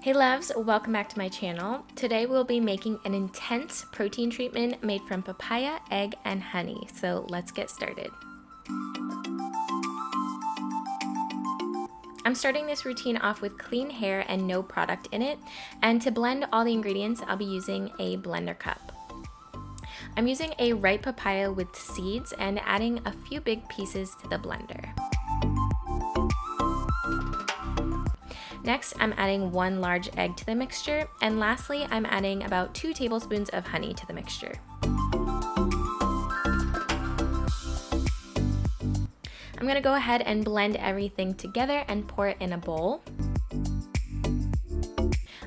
Hey loves, welcome back to my channel. Today we'll be making an intense protein treatment made from papaya, egg, and honey. So let's get started. I'm starting this routine off with clean hair and no product in it. And to blend all the ingredients, I'll be using a blender cup. I'm using a ripe papaya with seeds and adding a few big pieces to the blender. Next, I'm adding 1 large egg to the mixture, and lastly, I'm adding about 2 tablespoons of honey to the mixture. I'm gonna go ahead and blend everything together and pour it in a bowl.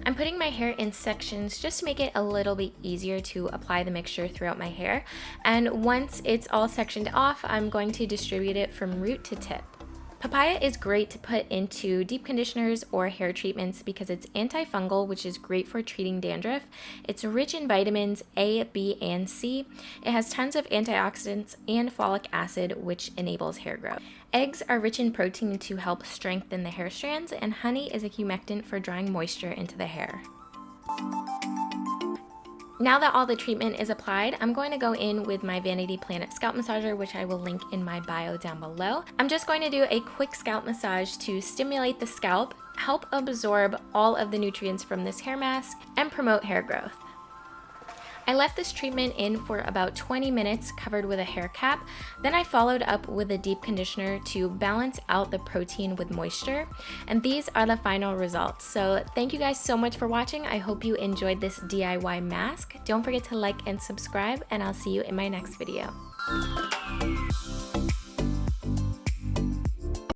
I'm putting my hair in sections just to make it a little bit easier to apply the mixture throughout my hair. And once it's all sectioned off, I'm going to distribute it from root to tip. Papaya is great to put into deep conditioners or hair treatments because it's antifungal, which is great for treating dandruff. It's rich in vitamins A, B, and C. It has tons of antioxidants and folic acid, which enables hair growth. Eggs are rich in protein to help strengthen the hair strands, and honey is a humectant for drawing moisture into the hair. Now that all the treatment is applied, I'm going to go in with my Vanity Planet scalp massager, which I will link in my bio down below. I'm just going to do a quick scalp massage to stimulate the scalp, help absorb all of the nutrients from this hair mask, and promote hair growth. I left this treatment in for about 20 minutes covered with a hair cap. Then I followed up with a deep conditioner to balance out the protein with moisture. And these are the final results. So thank you guys so much for watching. I hope you enjoyed this DIY mask. Don't forget to like and subscribe, and I'll see you in my next video.